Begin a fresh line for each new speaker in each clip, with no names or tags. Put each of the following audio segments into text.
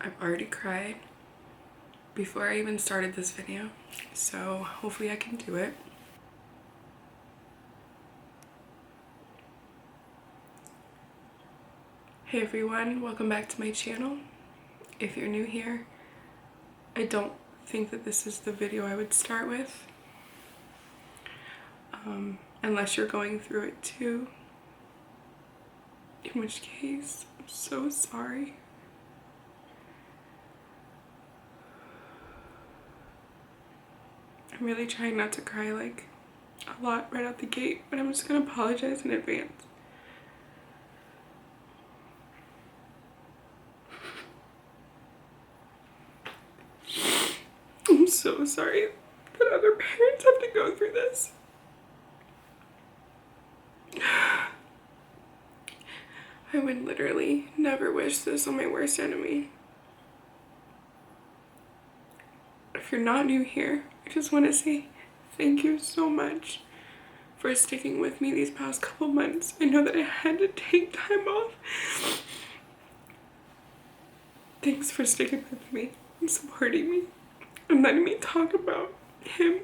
I've already cried before I even started this video, so hopefully I can do it. Hey everyone, welcome back to my channel. If you're new here, I don't think that this is the video I would start with, unless you're going through it too, in which case, I'm so sorry. I'm really trying not to cry like a lot right out the gate, but I'm just gonna apologize in advance. I'm so sorry that other parents have to go through this. I would literally never wish this on my worst enemy. If you're not new here, I just want to say thank you so much for sticking with me these past couple months. I know that I had to take time off. Thanks for sticking with me and supporting me and letting me talk about him.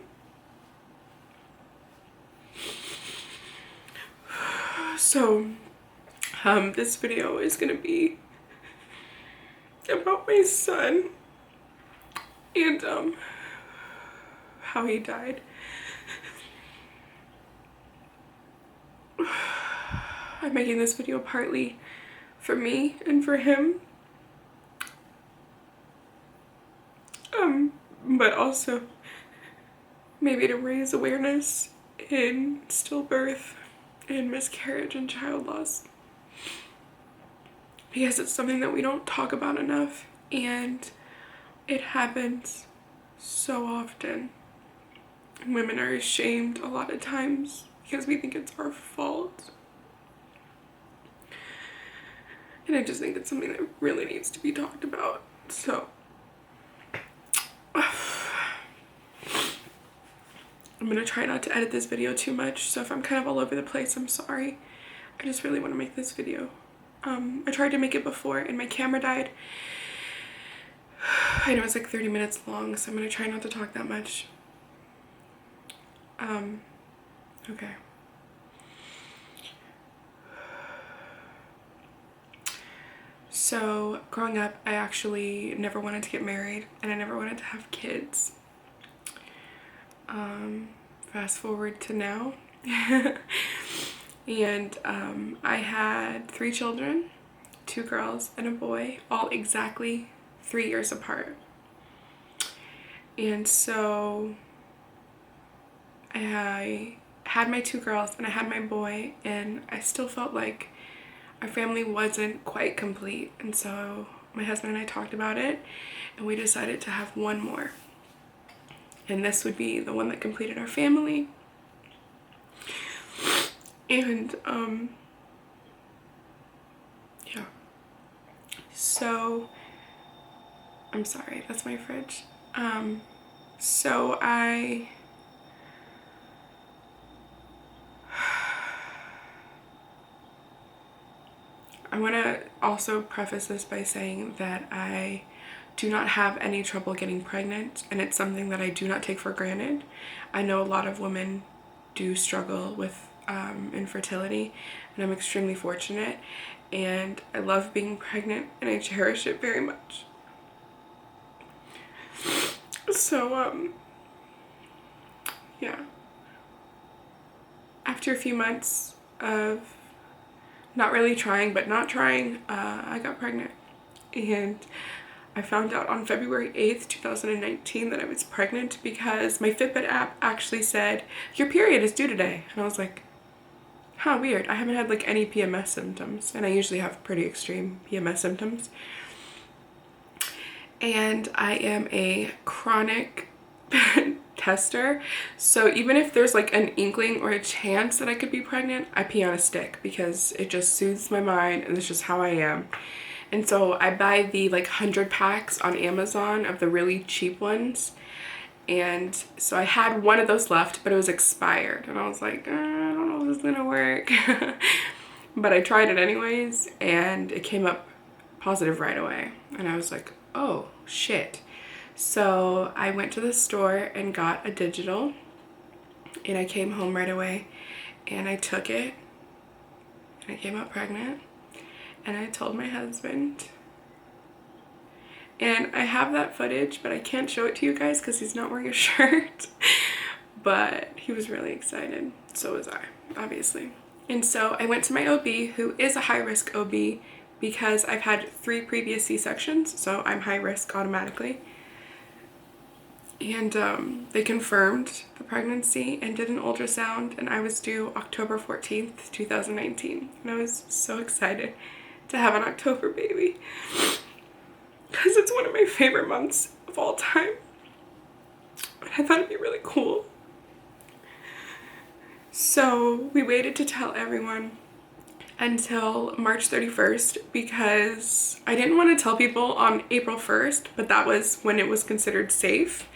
So, this video is gonna be about my son and how he died. I'm making this video partly for me and for him, but also maybe to raise awareness in stillbirth and miscarriage and child loss, because it's something that we don't talk about enough, and it happens so often. Women are ashamed a lot of times because we think it's our fault. And I just think it's something that really needs to be talked about. So I'm gonna try not to edit this video too much, so if I'm kind of all over the place, I'm sorry. I just really want to make this video. I tried to make it before and my camera died. I know it's like 30 minutes long, so I'm gonna try not to talk that much. Okay. So growing up, I actually never wanted to get married and I never wanted to have kids. Fast forward to now. And I had 3 children, 2 girls and a boy, all exactly 3 years apart. And so I had my 2 girls and I had my boy, and I still felt like our family wasn't quite complete. And so my husband and I talked about it and we decided to have one more. And this would be the one that completed our family. And yeah. So I'm sorry, that's my fridge. So I want to also preface this by saying that I do not have any trouble getting pregnant, and it's something that I do not take for granted. I know a lot of women do struggle with infertility, and I'm extremely fortunate, and I love being pregnant and I cherish it very much. So yeah, after a few months of not really trying but not trying, I got pregnant, and I found out on February 8th, 2019 that I was pregnant because my Fitbit app actually said, your period is due today. And I was like, huh, weird. I haven't had like any PMS symptoms, and I usually have pretty extreme PMS symptoms. And I am a chronic tester, so even if there's like an inkling or a chance that I could be pregnant, I pee on a stick because it just soothes my mind and it's just how I am. And so I buy the like 100 packs on Amazon of the really cheap ones, and so I had one of those left, but it was expired, and I was like, I don't know if this is gonna work. But I tried it anyways, and it came up positive right away, and I was like, oh shit. So I went to the store and got a digital, and I came home right away and I took it and I came out pregnant, and I told my husband. And I have that footage, but I can't show it to you guys because he's not wearing a shirt. But he was really excited. So was I, obviously. And so I went to my OB, who is a high-risk OB, because I've had 3 previous C-sections, so I'm high risk automatically. And they confirmed the pregnancy and did an ultrasound, and I was due October 14th, 2019. And I was so excited to have an October baby, because it's one of my favorite months of all time. I thought it'd be really cool. So we waited to tell everyone until March 31st because I didn't want to tell people on April 1st, but that was when it was considered safe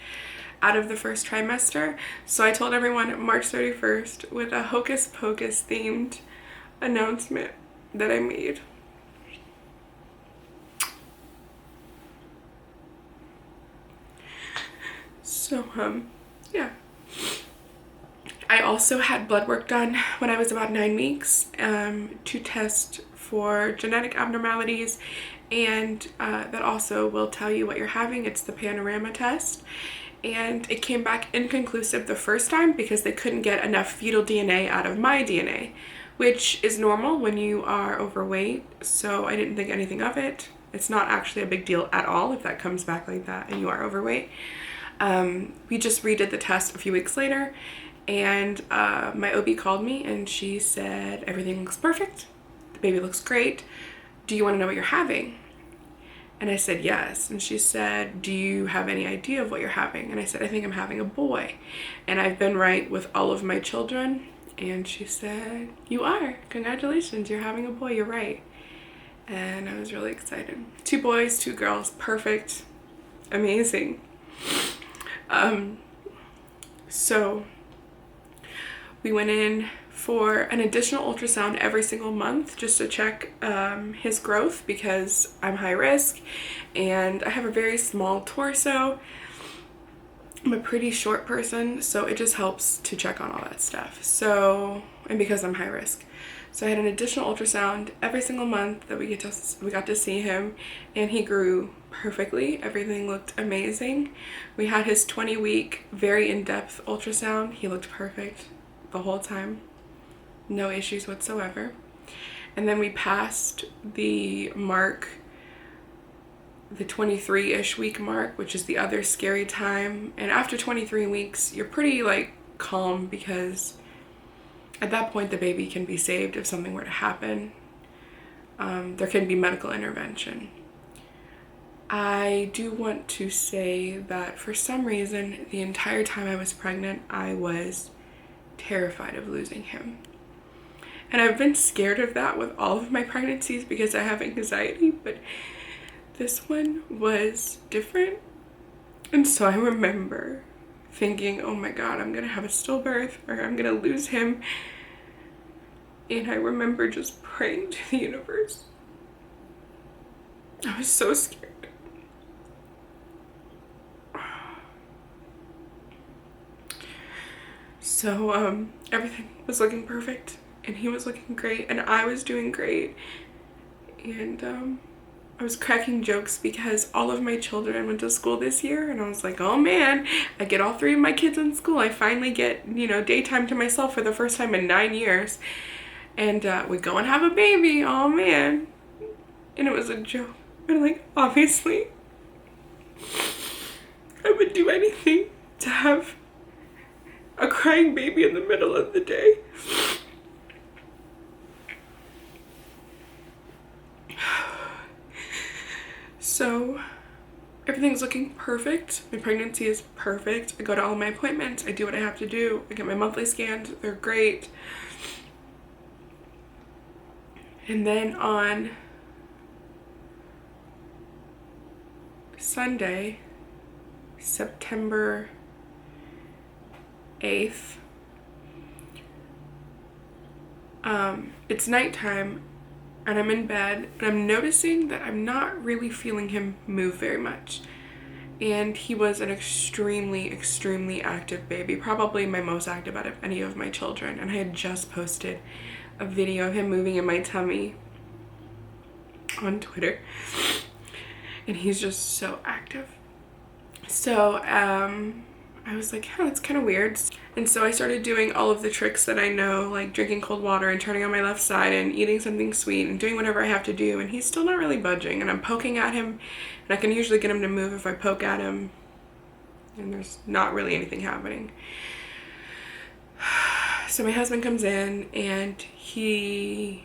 out of the first trimester. So I told everyone March 31st with a Hocus Pocus themed announcement that I made. So, yeah. I also had blood work done when I was about 9 weeks to test for genetic abnormalities, and that also will tell you what you're having. It's the panorama test, and it came back inconclusive the first time because they couldn't get enough fetal DNA out of my DNA, which is normal when you are overweight, so I didn't think anything of it. It's not actually a big deal at all if that comes back like that and you are overweight. We just redid the test a few weeks later, and my OB called me and she said, everything looks perfect, the baby looks great, do you want to know what you're having? And I said yes. And she said, do you have any idea of what you're having? And I said, I think I'm having a boy, and I've been right with all of my children. And she said, you are, congratulations, you're having a boy, you're right. And I was really excited. 2 boys, 2 girls, perfect, amazing. So we went in for an additional ultrasound every single month just to check his growth because I'm high risk and I have a very small torso. I'm a pretty short person, so it just helps to check on all that stuff. So, and because I'm high risk. So I had an additional ultrasound every single month that we got to see him, and he grew perfectly. Everything looked amazing. We had his 20-week, very in-depth ultrasound. He looked perfect the whole time. No issues whatsoever. And then we passed the mark, the 23-ish week mark, which is the other scary time. And after 23 weeks, you're pretty calm because at that point the baby can be saved if something were to happen. There can be medical intervention. I do want to say that for some reason, the entire time I was pregnant, I was terrified of losing him. And I've been scared of that with all of my pregnancies because I have anxiety, but this one was different. And so I remember thinking, oh my God, I'm gonna have a stillbirth or I'm gonna lose him. And I remember just praying to the universe. I was so scared. So everything was looking perfect and he was looking great and I was doing great. And I was cracking jokes because all of my children went to school this year, and I was like, oh man, I get all 3 of my kids in school. I finally get, daytime to myself for the first time in 9 years. And we go and have a baby, oh man. And it was a joke. But obviously, I would do anything to have a crying baby in the middle of the day. So everything's looking perfect. My pregnancy is perfect. I go to all my appointments. I do what I have to do. I get my monthly scans. They're great. And then on Sunday, September 8th, it's nighttime and I'm in bed, and I'm noticing that I'm not really feeling him move very much. And he was an extremely, extremely active baby, probably my most active out of any of my children. And I had just posted a video of him moving in my tummy on Twitter, and he's just so active. So I was like, that's kind of weird. And so I started doing all of the tricks that I know, like drinking cold water and turning on my left side and eating something sweet and doing whatever I have to do, and he's still not really budging. And I'm poking at him, and I can usually get him to move if I poke at him, and there's not really anything happening. So my husband comes in, and he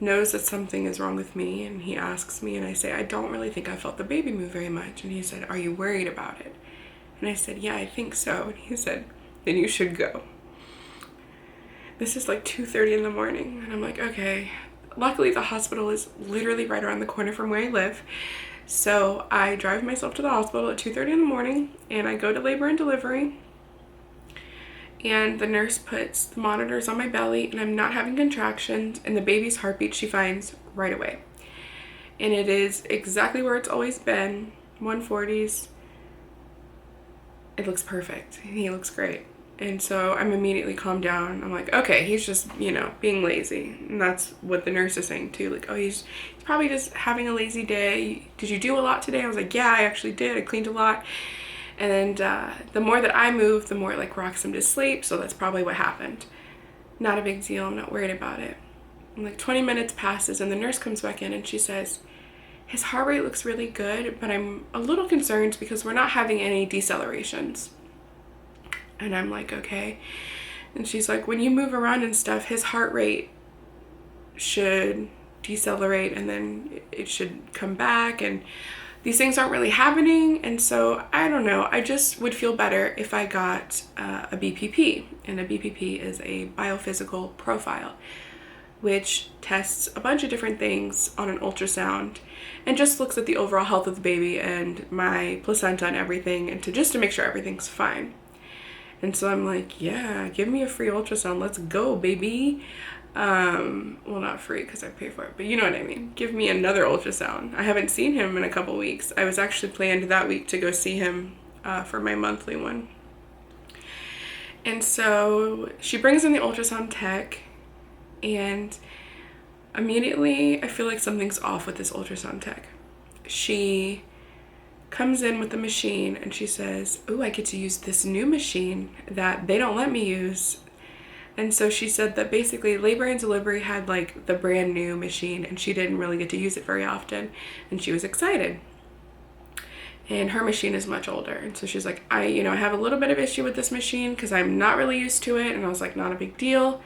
knows that something is wrong with me, and he asks me, and I say, I don't really think I felt the baby move very much. And he said, are you worried about it? And I said, yeah, I think so. And he said, then you should go. This is like 2:30 in the morning, and I'm like, okay. Luckily, the hospital is literally right around the corner from where I live. So I drive myself to the hospital at 2:30 in the morning, and I go to labor and delivery. And the nurse puts the monitors on my belly, and I'm not having contractions, and the baby's heartbeat she finds right away. And it is exactly where it's always been, 140s. It looks perfect. He looks great. And so I'm immediately calmed down. I'm like, okay, he's just, being lazy. And that's what the nurse is saying too. Like, oh, he's probably just having a lazy day. Did you do a lot today? I was like, yeah, I actually did. I cleaned a lot. And the more that I move, the more it like rocks him to sleep. So that's probably what happened. Not a big deal. I'm not worried about it. And like 20 minutes passes, and the nurse comes back in, and she says, his heart rate looks really good, but I'm a little concerned because we're not having any decelerations. And I'm like, okay. And she's like, when you move around and stuff, his heart rate should decelerate, and then it should come back, and these things aren't really happening. And so I don't know, I just would feel better if I got a BPP. And a BPP is a biophysical profile, which tests a bunch of different things on an ultrasound and just looks at the overall health of the baby and my placenta and everything, and just to make sure everything's fine. And so I'm like, yeah, give me a free ultrasound. Let's go, baby. Well, not free because I pay for it, but you know what I mean. Give me another ultrasound. I haven't seen him in a couple weeks. I was actually planned that week to go see him for my monthly one. And so she brings in the ultrasound tech, and immediately I feel like something's off with this ultrasound tech. She comes in with the machine, and she says, oh, I get to use this new machine that they don't let me use. And so she said that basically labor and delivery had like the brand new machine, and she didn't really get to use it very often, and she was excited. And her machine is much older, and so she's like, I have a little bit of issue with this machine because I'm not really used to it. And I was like, not a big deal.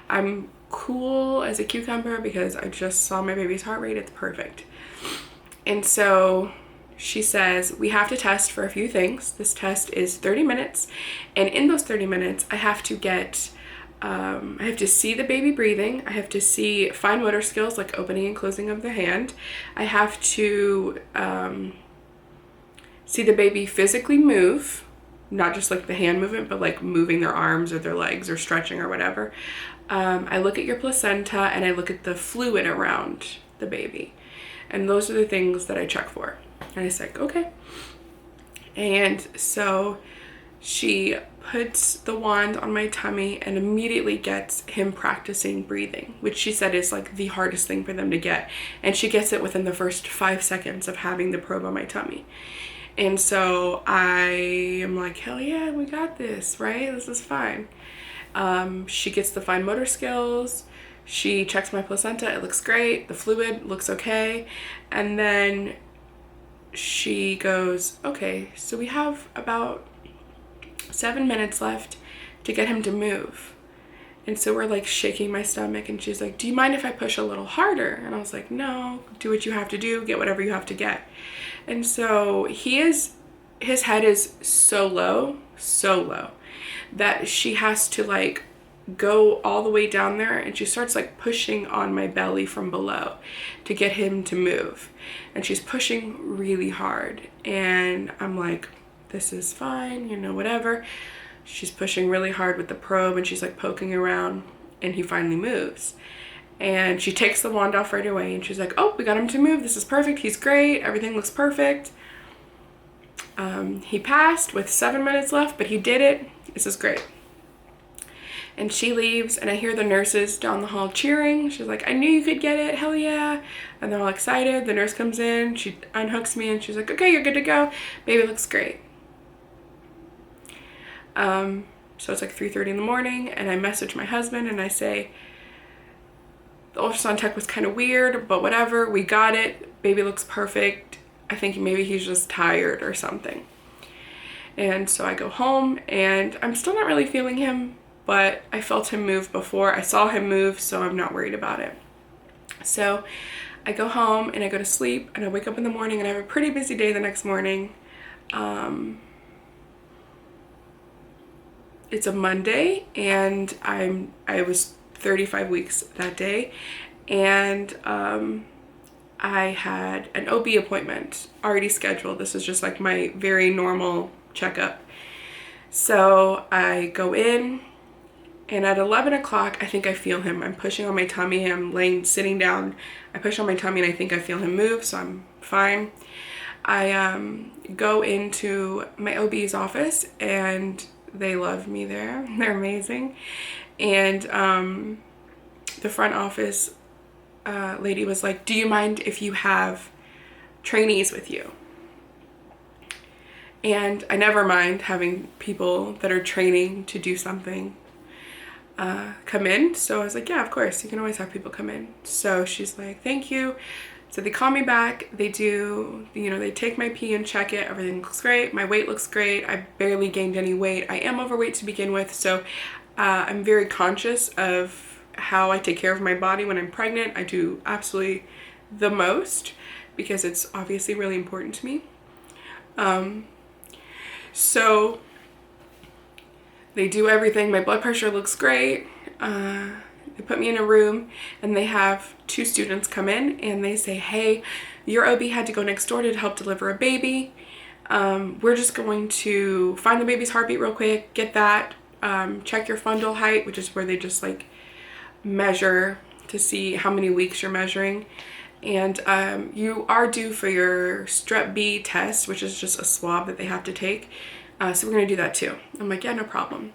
I'm cool as a cucumber because I just saw my baby's heart rate. It's perfect. And so she says, we have to test for a few things. This test is 30 minutes. And in those 30 minutes, I have to get, I have to see the baby breathing. I have to see fine motor skills like opening and closing of the hand. I have to see the baby physically move, not just like the hand movement, but like moving their arms or their legs or stretching or whatever. I look at your placenta, and I look at the fluid around the baby. And those are the things that I check for. And I said, okay. And so she puts the wand on my tummy and immediately gets him practicing breathing, which she said is like the hardest thing for them to get. And she gets it within the first 5 seconds of having the probe on my tummy. And so I am like, hell yeah, we got this, right? This is fine. She gets the fine motor skills. She checks my placenta. It looks great. The fluid looks okay. And then she goes, okay, so we have about 7 minutes left to get him to move. And so we're like shaking my stomach, and she's like, do you mind if I push a little harder? And I was like, no, do what you have to do, get whatever you have to get. And so his head is so low that she has to like go all the way down there, and she starts like pushing on my belly from below to get him to move. And she's pushing really hard, and I'm like, this is fine, whatever. She's pushing really hard with the probe, and she's like poking around, and he finally moves. And she takes the wand off right away and she's like, oh, we got him to move. This is perfect. He's great. Everything looks perfect. He passed with 7 minutes left, but he did it. This is great. And she leaves and I hear the nurses down the hall cheering. She's like, I knew you could get it. Hell yeah. And they're all excited. The nurse comes in. She unhooks me and she's like, okay, you're good to go. Baby looks great. So it's like 3:30 in the morning and I message my husband and I say, the ultrasound tech was kind of weird, but whatever, we got it. Baby looks perfect. I think maybe he's just tired or something. And so I go home and I'm still not really feeling him, but I felt him move before. I saw him move, so I'm not worried about it. So I go home and I go to sleep and I wake up in the morning and I have a pretty busy day the next morning. It's a Monday and I was 35 weeks that day, and I had an OB appointment already scheduled. This is just like my very normal checkup. So I go in and at 11 o'clock, I think I feel him. I'm pushing on my tummy. I'm sitting down. I push on my tummy and I think I feel him move, so I'm fine. I go into my OB's office and they love me there. They're amazing. And the front office lady was like, do you mind if you have trainees with you? And I never mind having people that are training to do something come in. So I was like, yeah, of course, you can always have people come in. So she's like, thank you. So they call me back, they do, they take my pee and check it, everything looks great, my weight looks great, I barely gained any weight, I am overweight to begin with, so I'm very conscious of how I take care of my body when I'm pregnant. I do absolutely the most because it's obviously really important to me. So they do everything, my blood pressure looks great. They put me in a room and they have 2 students come in and they say, hey, your OB had to go next door to help deliver a baby. We're just going to find the baby's heartbeat real quick, get that, check your fundal height, which is where they just like measure to see how many weeks you're measuring. And you are due for your strep B test, which is just a swab that they have to take. So we're gonna do that too. I'm like, yeah, no problem.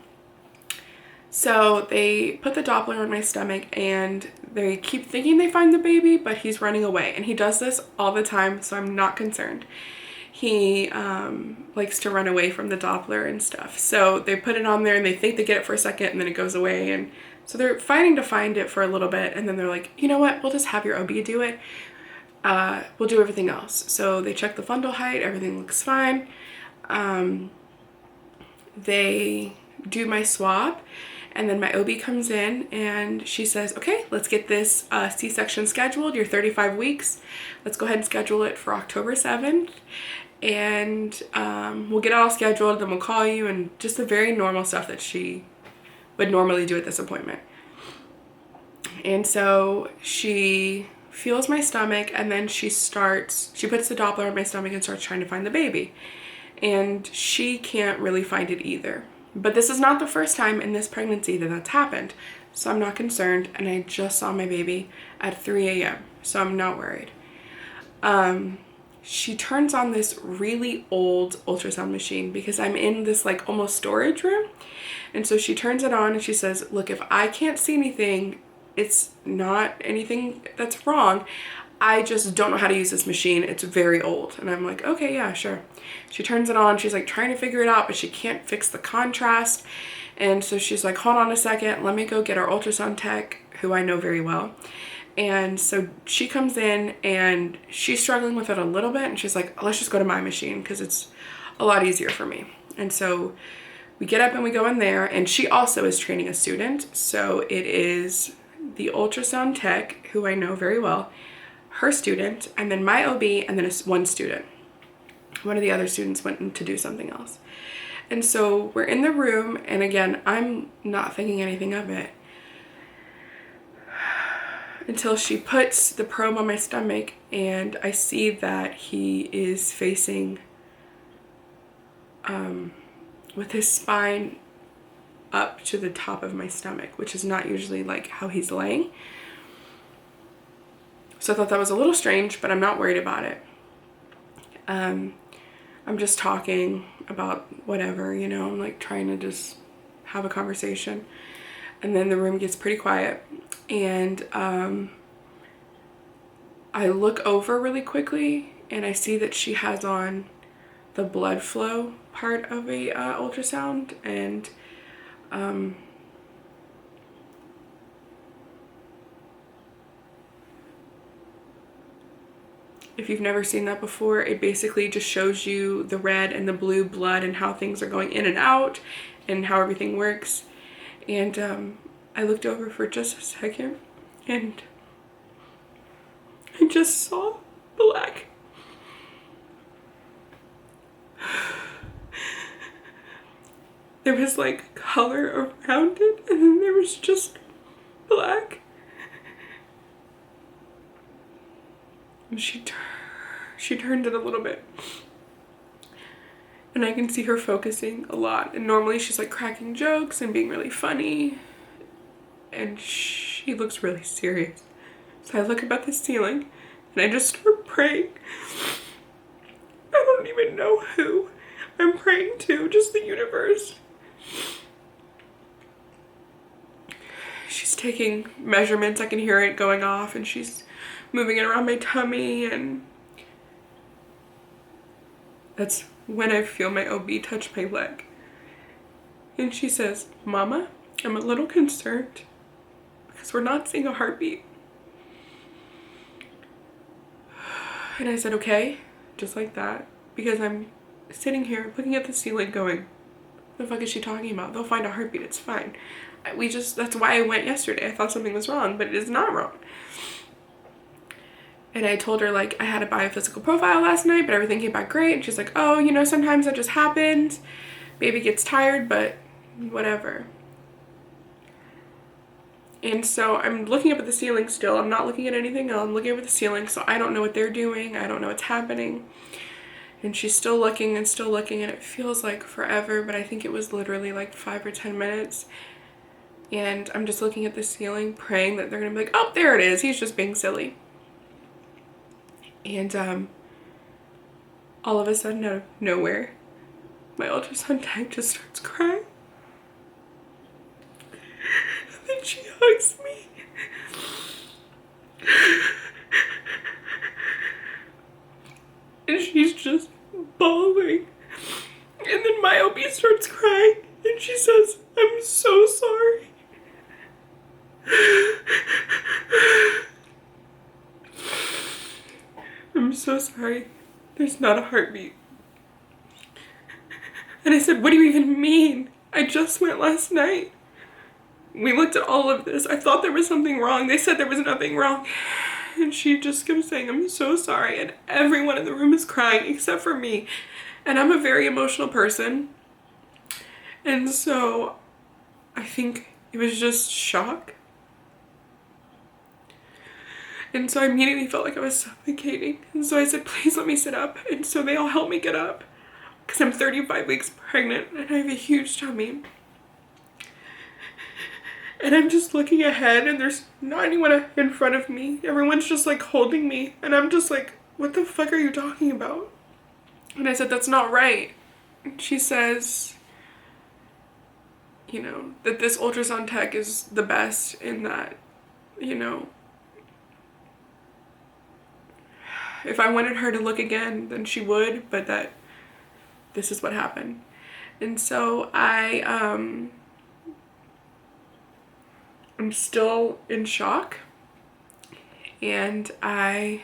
So they put the Doppler on my stomach and they keep thinking they find the baby, but he's running away. And he does this all the time, so I'm not concerned. He likes to run away from the Doppler and stuff. So they put it on there and they think they get it for a second and then it goes away. And so they're fighting to find it for a little bit. And then they're like, you know what, we'll just have your OB do it. We'll do everything else. So they check the fundal height, everything looks fine. They do my swab. And then my OB comes in and she says, okay, let's get this C-section scheduled. You're 35 weeks. Let's go ahead and schedule it for October 7th. And we'll get it all scheduled, then we'll call you, and just the very normal stuff that she would normally do at this appointment. And so she feels my stomach and then she puts the Doppler on my stomach and starts trying to find the baby. And she can't really find it either. But this is not the first time in this pregnancy that that's happened. So I'm not concerned, and I just saw my baby at 3 a.m. So I'm not worried. She turns on this really old ultrasound machine because I'm in this like almost storage room. And so she turns it on and she says, look, if I can't see anything, it's not anything that's wrong. I just don't know how to use this machine. It's very old. And I'm like, okay, yeah, sure. She turns it on. She's like trying to figure it out, but she can't fix the contrast. And so she's like, hold on a second. Let me go get our ultrasound tech, who I know very well. And so she comes in and she's struggling with it a little bit. And she's like, let's just go to my machine because it's a lot easier for me. And so we get up and we go in there. And she also is training a student. So it is the ultrasound tech, who I know very well, her student, and then my OB, and then one student. One of the other students went to do something else. And so we're in the room, and again, I'm not thinking anything of it until she puts the probe on my stomach, and I see that he is facing with his spine up to the top of my stomach, which is not usually like how he's laying. So I thought that was a little strange, but I'm not worried about it. I'm just talking about whatever, you know, I'm like trying to just have a conversation. And then the room gets pretty quiet, and I look over really quickly and I see that she has on the blood flow part of a ultrasound, and if you've never seen that before, it basically just shows you the red and the blue blood and how things are going in and out and how everything works. And I looked over for just a second and I just saw black. There was like color around it, and then there was just black. And she turned it a little bit. And I can see her focusing a lot. And normally she's like cracking jokes and being really funny. And she looks really serious. So I look up at the ceiling and I just start praying. I don't even know who I'm praying to, just the universe. She's taking measurements. I can hear it going off, and she's moving it around my tummy, and that's when I feel my OB touch my leg. And she says, "Mama, I'm a little concerned because we're not seeing a heartbeat." And I said, "Okay," just like that, because I'm sitting here looking at the ceiling going, "What the fuck is she talking about? They'll find a heartbeat, it's fine." That's why I went yesterday. I thought something was wrong, but it is not wrong. And I told her, like, I had a biophysical profile last night, but everything came back great. And she's like, "Oh, you know, sometimes that just happens. Baby gets tired, but whatever." And so I'm looking up at the ceiling still. I'm not looking at anything else. I'm looking up at the ceiling, so I don't know what they're doing. I don't know what's happening. And she's still looking, and it feels like forever, but I think it was literally like 5 or 10 minutes. And I'm just looking at the ceiling, praying that they're gonna be like, "Oh, there it is. He's just being silly." And all of a sudden, out of nowhere, my ultrasound tech just starts crying. And then she hugs me. And she's just bawling. And then my OB starts crying, and she says, "I'm so sorry." "I'm so sorry. There's not a heartbeat." And I said, "What do you even mean? I just went last night. We looked at all of this. I thought there was something wrong. They said there was nothing wrong." And she just kept saying, "I'm so sorry." And everyone in the room is crying except for me. And I'm a very emotional person. And so I think it was just shock. And so I immediately felt like I was suffocating. And so I said, "Please let me sit up." And so they all helped me get up, because I'm 35 weeks pregnant and I have a huge tummy. And I'm just looking ahead, and there's not anyone in front of me. Everyone's just like holding me. And I'm just like, "What the fuck are you talking about?" And I said, "That's not right." And she says, you know, that this ultrasound tech is the best in that, you know, if I wanted her to look again, then she would, but that this is what happened. And so I'm still in shock, and I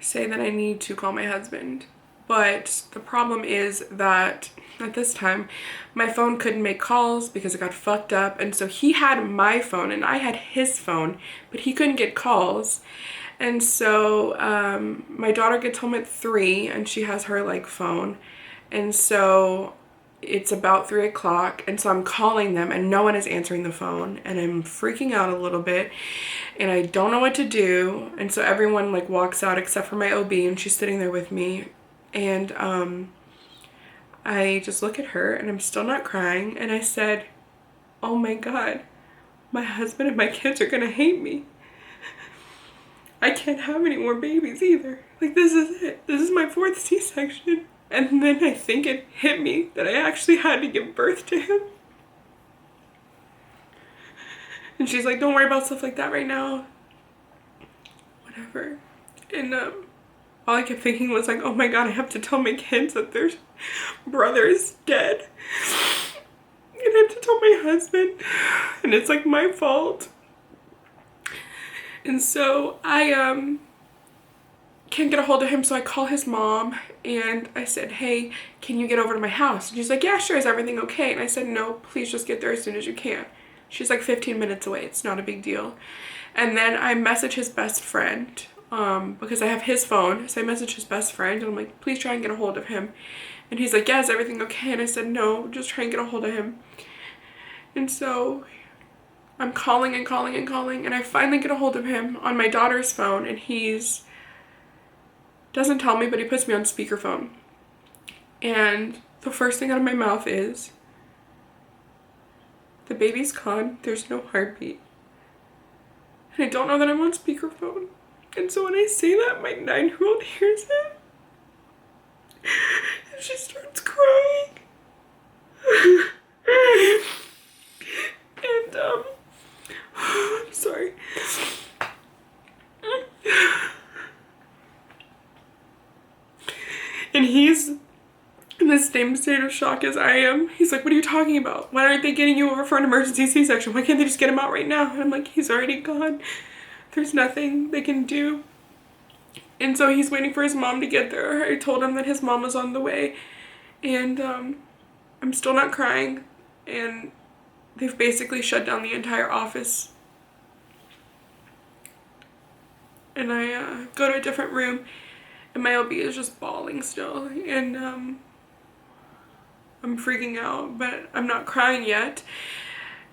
say that I need to call my husband. But the problem is that at this time, my phone couldn't make calls because it got fucked up. And so he had my phone and I had his phone, but he couldn't get calls. And so my daughter gets home at 3 and she has her like phone. And so it's about 3 o'clock. And so I'm calling them and no one is answering the phone. And I'm freaking out a little bit and I don't know what to do. And so everyone like walks out except for my OB, and she's sitting there with me. And I just look at her and I'm still not crying. And I said, "Oh my God, my husband and my kids are gonna hate me. I can't have any more babies either. Like, this is it. This is my 4th C-section. And then I think it hit me that I actually had to give birth to him. And she's like, don't worry about stuff like that right now. Whatever. And all I kept thinking was like, oh my God, I have to tell my kids that their brother is dead. And I have to tell my husband. And it's like my fault. And so I can't get a hold of him, so I call his mom and I said, hey, can you get over to my house? And she's like, yeah, sure, is everything okay? And I said, no, please just get there as soon as you can. She's like 15 minutes away, it's not a big deal. And then I message his best friend, because I have his phone, so I message his best friend and I'm like, please try and get a hold of him. And he's like, yeah, is everything okay? And I said, no, just try and get a hold of him. And so I'm calling and calling and calling, and I finally get a hold of him on my daughter's phone, and he's doesn't tell me, but he puts me on speakerphone. And the first thing out of my mouth is, the baby's gone, there's no heartbeat. And I don't know that I'm on speakerphone. And so when I say that, my 9-year-old hears it. And she starts crying. And I'm sorry. And he's in the same state of shock as I am. He's like, what are you talking about? Why aren't they getting you over for an emergency C-section? Why can't they just get him out right now? And I'm like, he's already gone. There's nothing they can do. And so he's waiting for his mom to get there. I told him that his mom was on the way. And I'm still not crying. And they've basically shut down the entire office. And I go to a different room. And my OB is just bawling still, and I'm freaking out, but I'm not crying yet.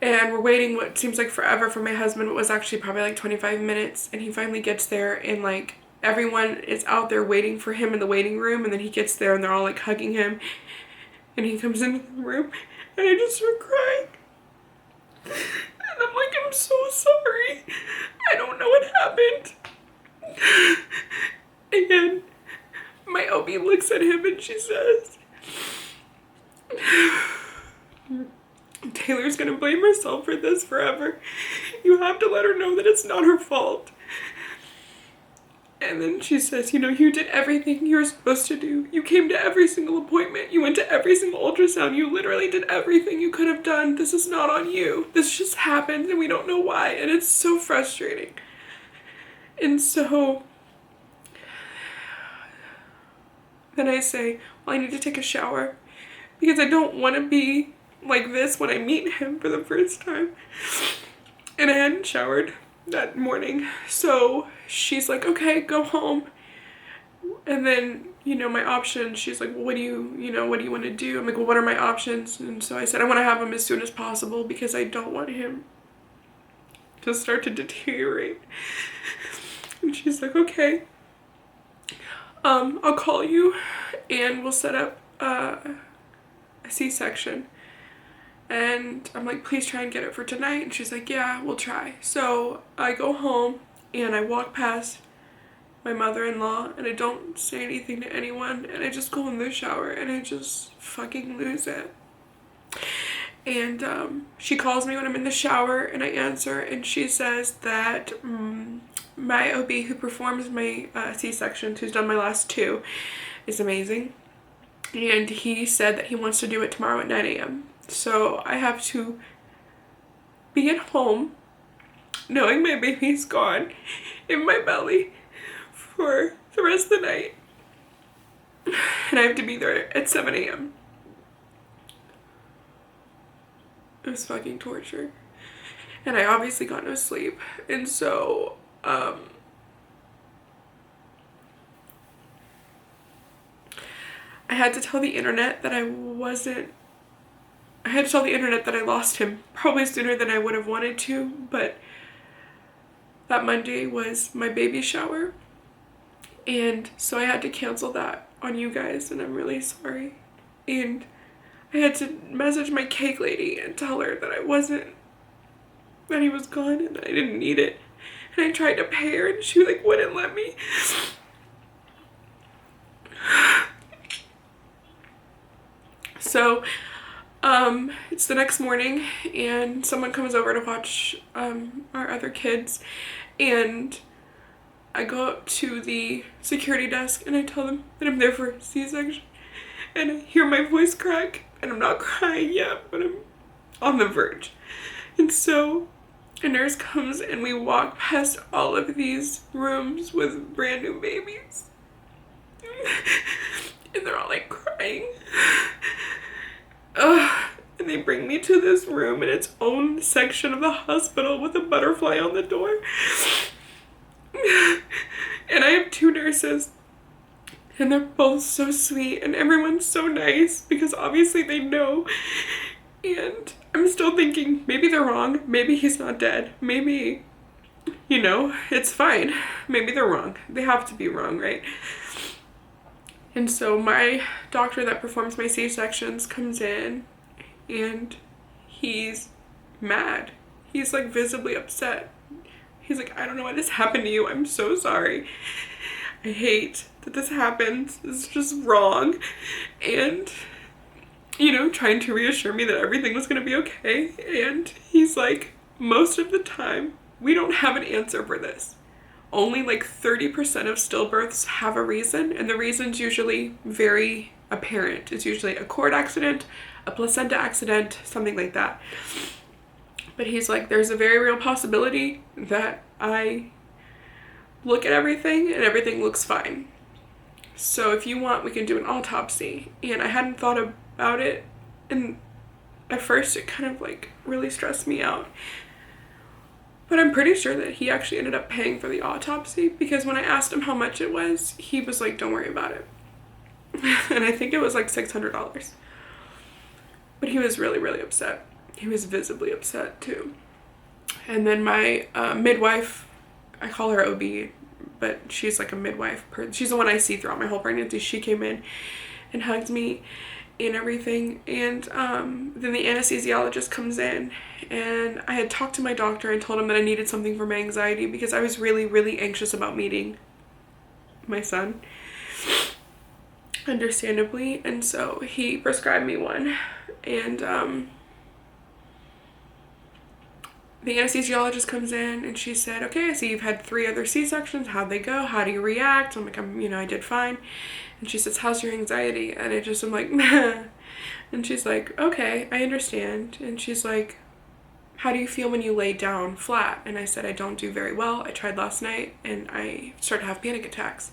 And we're waiting what seems like forever for my husband. It was actually probably like 25 minutes, and he finally gets there, and like everyone is out there waiting for him in the waiting room, and then he gets there and they're all like hugging him, and he comes into the room, and I just start crying. And I'm like, I'm so sorry. I don't know what happened. And my OB looks at him and she says, Taylor's gonna blame herself for this forever. You have to let her know that it's not her fault. And then she says, you know, you did everything you were supposed to do. You came to every single appointment. You went to every single ultrasound. You literally did everything you could have done. This is not on you. This just happened and we don't know why. And it's so frustrating. And so then I say, well, I need to take a shower because I don't want to be like this when I meet him for the first time. And I hadn't showered that morning. So she's like, okay, go home. And then, you know, my options, she's like, well, what do you want to do? I'm like, well, what are my options? And so I said, I want to have him as soon as possible because I don't want him to start to deteriorate. And she's like, okay. I'll call you and we'll set up a C-section. And I'm like, please try and get it for tonight. And she's like, yeah, we'll try. So I go home and I walk past my mother-in-law and I don't say anything to anyone. And I just go in the shower and I just fucking lose it. And she calls me when I'm in the shower and I answer and she says that my OB who performs my C-sections, who's done my last 2, is amazing. And he said that he wants to do it tomorrow at 9 a.m. So I have to be at home knowing my baby's gone in my belly for the rest of the night. And I have to be there at 7 a.m. It was fucking torture. And I obviously got no sleep. And so I had to tell the internet that I lost him probably sooner than I would have wanted to, but that Monday was my baby shower. And so I had to cancel that on you guys, and I'm really sorry. And I had to message my cake lady and tell her that I wasn't that he was gone and that I didn't need it. And I tried to pay her and she like wouldn't let me. So it's the next morning and someone comes over to watch our other kids, and I go up to the security desk and I tell them that I'm there for a C-section, and I hear my voice crack, and I'm not crying yet, but I'm on the verge. And so a nurse comes and we walk past all of these rooms with brand new babies and they're all like crying. And they bring me to this room in its own section of the hospital with a butterfly on the door. And I have 2 nurses, and they're both so sweet, and everyone's so nice because obviously they know. And I'm still thinking, maybe they're wrong. Maybe he's not dead. Maybe, you know, it's fine. Maybe they're wrong. They have to be wrong, right? And so my doctor that performs my C-sections comes in and he's mad. He's like visibly upset. He's like, I don't know why this happened to you. I'm so sorry. I hate that this happens. This is just wrong. And, you know, trying to reassure me that everything was going to be okay. And he's like, most of the time, we don't have an answer for this. Only like 30% of stillbirths have a reason, and the reason's usually very apparent. It's usually a cord accident, a placenta accident, something like that. But he's like, there's a very real possibility that I look at everything and everything looks fine. So if you want, we can do an autopsy. And I hadn't thought about it, and at first it kind of like really stressed me out. But I'm pretty sure that he actually ended up paying for the autopsy, because when I asked him how much it was, he was like, don't worry about it. And I think it was like $600. But he was really, really upset. He was visibly upset too. And then my midwife, I call her OB, but she's like a midwife person. She's the one I see throughout my whole pregnancy. She came in and hugged me and everything. And then the anesthesiologist comes in, and I had talked to my doctor and told him that I needed something for my anxiety because I was really, really anxious about meeting my son, understandably. And so he prescribed me one. And the anesthesiologist comes in and she said, okay, I see you've had 3 other C-sections. How'd they go? How do you react? I'm like, I did fine. And she says, how's your anxiety? And I'm like, meh. And she's like, okay, I understand. And she's like, how do you feel when you lay down flat? And I said, I don't do very well. I tried last night and I started to have panic attacks.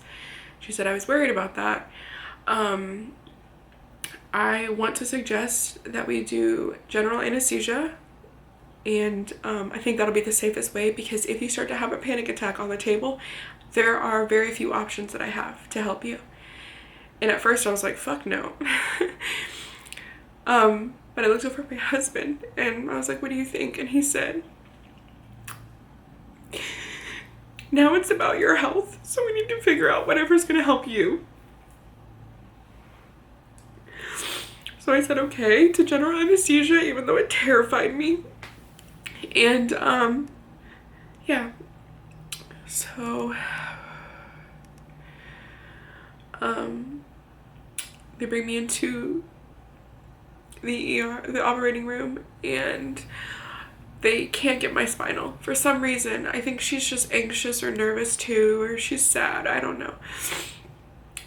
She said, I was worried about that. I want to suggest that we do general anesthesia. And I think that'll be the safest way, because if you start to have a panic attack on the table, there are very few options that I have to help you. And at first I was like, fuck no. But I looked over at my husband and I was like, what do you think? And he said, now it's about your health, so we need to figure out whatever's going to help you. So I said okay to general anesthesia, even though it terrified me. And yeah, so they bring me into the ER, the operating room, and they can't get my spinal for some reason. I think she's just anxious or nervous too, or she's sad, I don't know.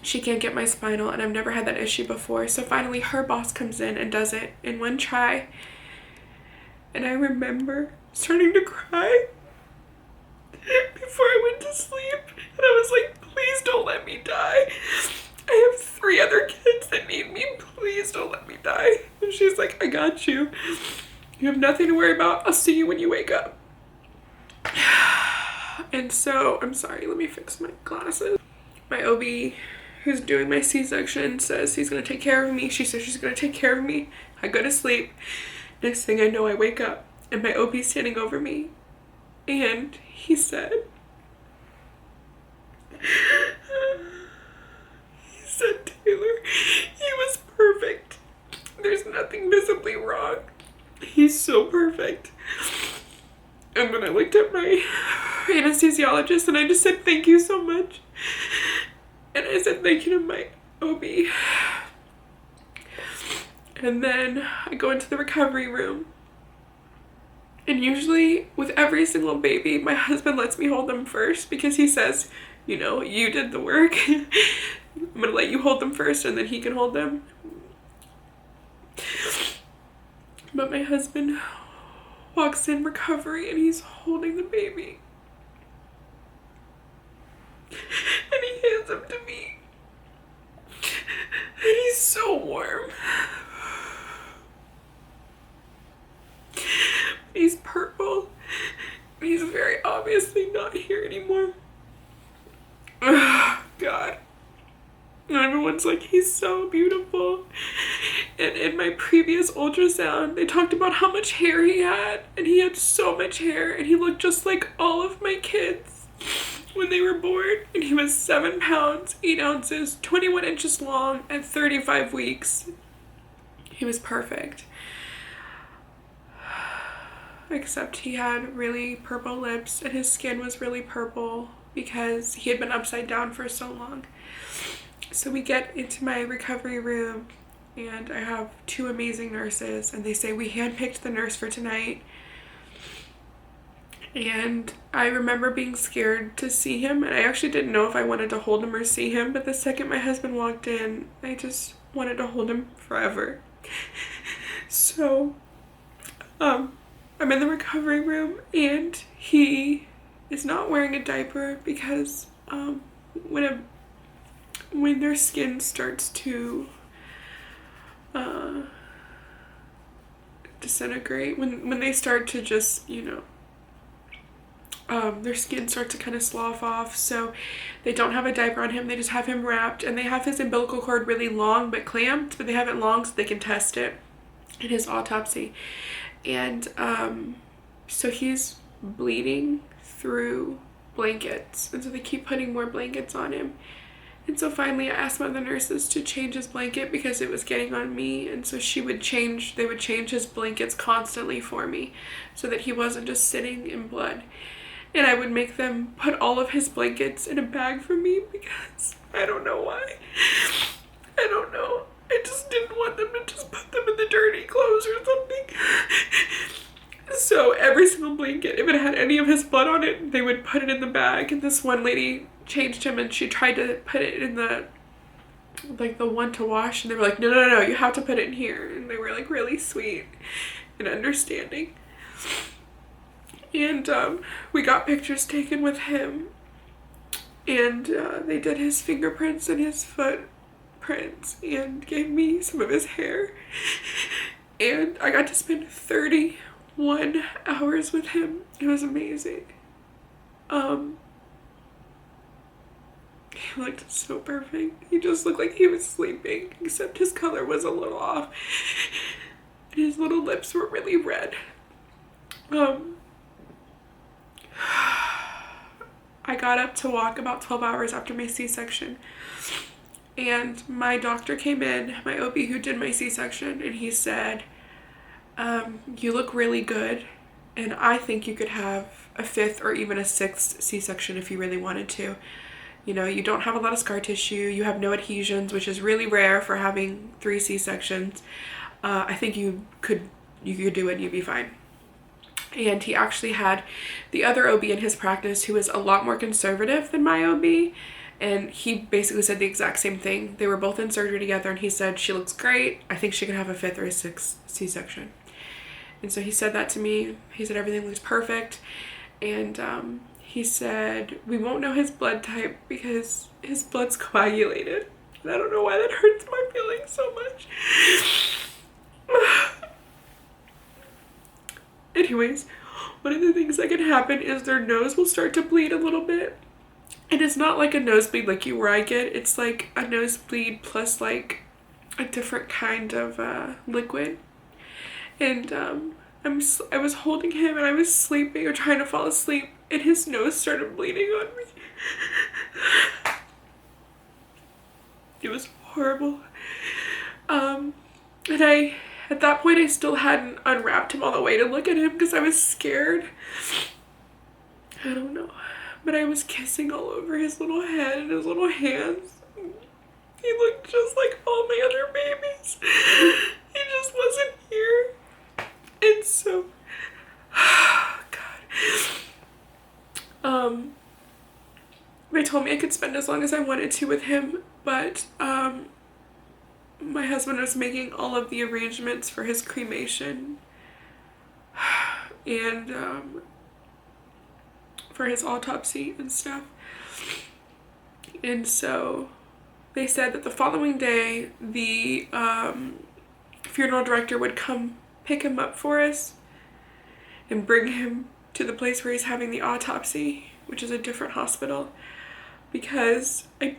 She can't get my spinal, and I've never had that issue before. So finally her boss comes in and does it in one try. And I remember starting to cry before I went to sleep. And I was like, please don't let me die. I have 3 other kids that need me. Please don't let me die. And she's like, I got you. You have nothing to worry about. I'll see you when you wake up. And so, I'm sorry, let me fix my glasses. My OB, who's doing my C-section, says he's going to take care of me. She says she's going to take care of me. I go to sleep. Next thing I know, I wake up and my OB's standing over me. And he said, Taylor, he was perfect. There's nothing visibly wrong. He's so perfect. And then I looked at my anesthesiologist and I just said, thank you so much. And I said thank you to my OB. And then I go into the recovery room. And usually with every single baby, my husband lets me hold them first because he says, you know, you did the work. I'm gonna let you hold them first and then he can hold them. But my husband walks in recovery and he's holding the baby. And he hands him to me. And he's so warm. He's purple. He's very obviously not here anymore. Oh, God. And everyone's like, he's so beautiful. And in my previous ultrasound, they talked about how much hair he had. And he had so much hair. And he looked just like all of my kids when they were born. And he was 7 pounds, 8 ounces, 21 inches long at 35 weeks. He was perfect. Except he had really purple lips and his skin was really purple because he had been upside down for so long. So we get into my recovery room and I have 2 amazing nurses and they say we handpicked the nurse for tonight. And I remember being scared to see him and I actually didn't know if I wanted to hold him or see him, but the second my husband walked in, I just wanted to hold him forever. So, I'm in the recovery room and he is not wearing a diaper because when their skin starts to disintegrate, when they start to just, you know, their skin starts to kind of slough off, so they don't have a diaper on him, they just have him wrapped, and they have his umbilical cord really long but clamped, but they have it long so they can test it in his autopsy. And so he's bleeding through blankets, and so they keep putting more blankets on him. And so finally I asked one of the nurses to change his blanket because it was getting on me, and so they would change his blankets constantly for me so that he wasn't just sitting in blood. And I would make them put all of his blankets in a bag for me because I don't know why. I don't know. I just didn't want them to just put them in the dirty clothes or something. So every single blanket, if it had any of his blood on it, they would put it in the bag. And this one lady changed him and she tried to put it in the one to wash. And they were like, no, you have to put it in here. And they were like really sweet and understanding. And we got pictures taken with him. And they did his fingerprints and his footprints and gave me some of his hair. And I got to spend 31 hours with him. It was amazing. He looked so perfect. He just looked like he was sleeping, except his color was a little off. His little lips were really red. I got up to walk about 12 hours after my C-section. And my doctor came in, my OB who did my C-section, and he said, you look really good, and I think you could have a 5th or even a 6th C-section if you really wanted to. You know, you don't have a lot of scar tissue, you have no adhesions, which is really rare for having 3 C-sections. I think you could do it and you'd be fine. And he actually had the other OB in his practice who was a lot more conservative than my OB. And he basically said the exact same thing. They were both in surgery together and he said, she looks great. I think she could have a 5th or a 6th C-section. And so he said that to me. He said everything looks perfect. And he said, we won't know his blood type because his blood's coagulated. And I don't know why that hurts my feelings so much. Anyways, one of the things that can happen is their nose will start to bleed a little bit. And it's not like a nosebleed like where I get. It's like a nosebleed plus like a different kind of liquid. And I was holding him and I was sleeping or trying to fall asleep and his nose started bleeding on me. It was horrible. And At that point, I still hadn't unwrapped him all the way to look at him because I was scared. I don't know. But I was kissing all over his little head and his little hands. He looked just like all my other babies. He just wasn't here. And so, God. They told me I could spend as long as I wanted to with him, but my husband was making all of the arrangements for his cremation and for his autopsy and stuff. And so they said that the following day the funeral director would come pick him up for us and bring him to the place where he's having the autopsy, which is a different hospital, because I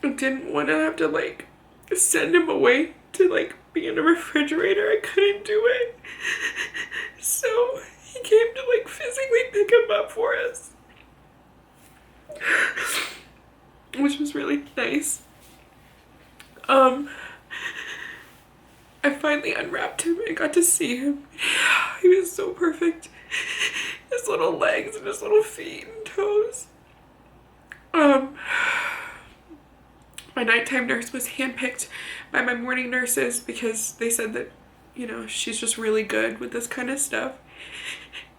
didn't want to have to like send him away to like be in a refrigerator. I couldn't do it. So he came to like physically pick him up for us, which was really nice. I finally unwrapped him and got to see him. He was so perfect. His little legs and his little feet and toes. My nighttime nurse was handpicked by my morning nurses because they said that, you know, she's just really good with this kind of stuff.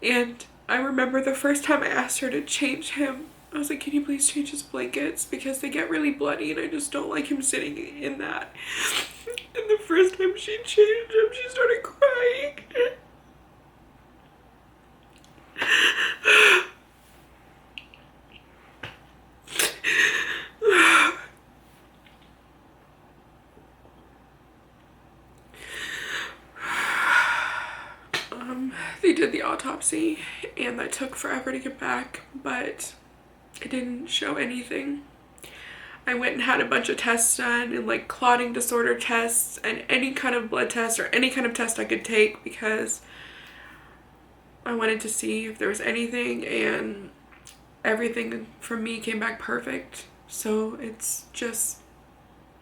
And I remember the first time I asked her to change him, I was like, can you please change his blankets? Because they get really bloody and I just don't like him sitting in that. And the first time she changed him, she started crying. They did the autopsy and that took forever to get back, but it didn't show anything. I went and had a bunch of tests done and like clotting disorder tests and any kind of blood test or any kind of test I could take because I wanted to see if there was anything, and everything from me came back perfect. So it's just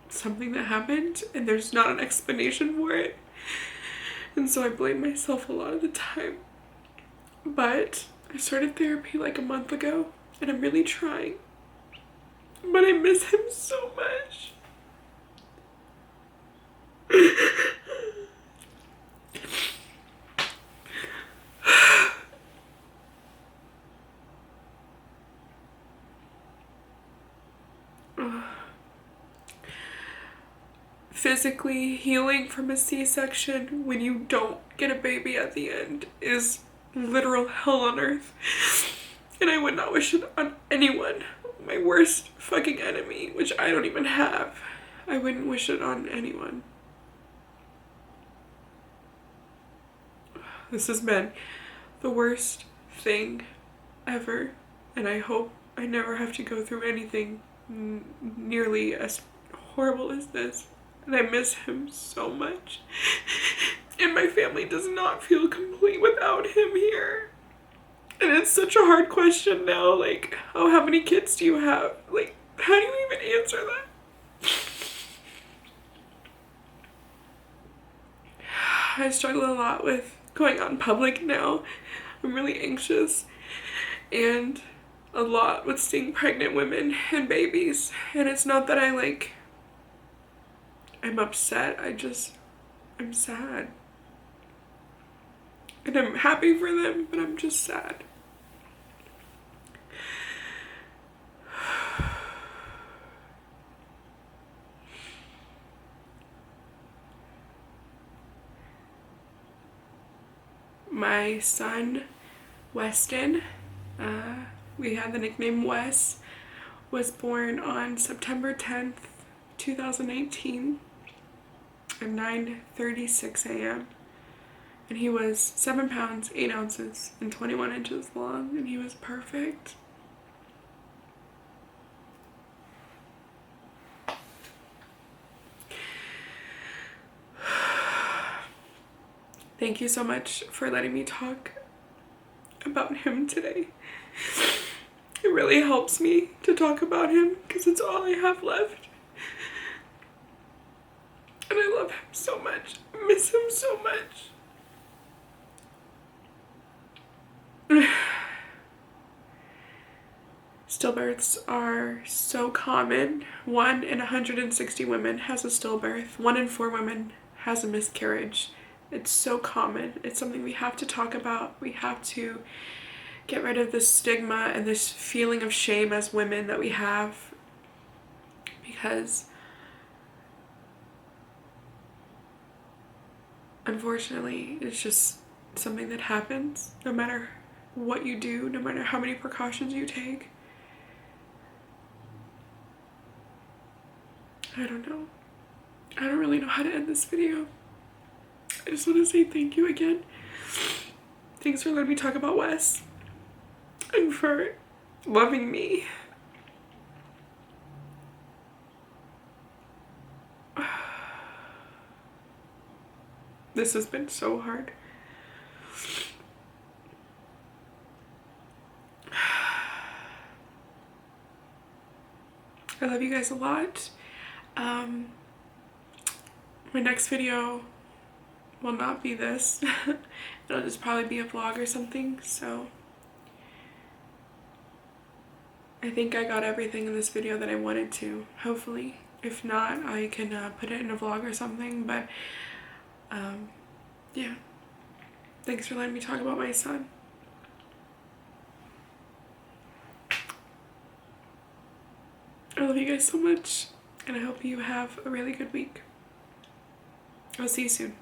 something that happened and there's not an explanation for it. And so I blame myself a lot of the time. But I started therapy like a month ago and I'm really trying. But I miss him so much. Physically healing from a C-section when you don't get a baby at the end is literal hell on earth. And I would not wish it on anyone. My worst fucking enemy, which I don't even have. I wouldn't wish it on anyone. This has been the worst thing ever, and I hope I never have to go through anything nearly as horrible as this. And I miss him so much. And my family does not feel complete without him here. And it's such a hard question now, like, oh, how many kids do you have? Like, how do you even answer that? I struggle a lot with going out in public now. I'm really anxious. And a lot with seeing pregnant women and babies. And it's not that I'm upset, I'm sad. And I'm happy for them, but I'm just sad. My son, Weston, we had the nickname Wes, was born on September 10th, 2019 at 9:36 a.m. And he was 7 pounds, 8 ounces, and 21 inches long, and he was perfect. Thank you so much for letting me talk about him today. It really helps me to talk about him because it's all I have left. And I love him so much. I miss him so much. Stillbirths are so common. 1 in 160 women has a stillbirth. 1 in 4 women has a miscarriage. It's so common. It's something we have to talk about. We have to get rid of this stigma and this feeling of shame as women that we have, because unfortunately it's just something that happens no matter what you do, no matter how many precautions you take. I don't know. I don't really know how to end this video. I just want to say thank you again. Thanks for letting me talk about Wes and for loving me. This has been so hard. I love you guys a lot. My next video will not be this. It'll just probably be a vlog or something, so I think I got everything in this video that I wanted to, hopefully. If not, I can put it in a vlog or something, but yeah. Thanks for letting me talk about my son. I love you guys so much, and I hope you have a really good week. I'll see you soon.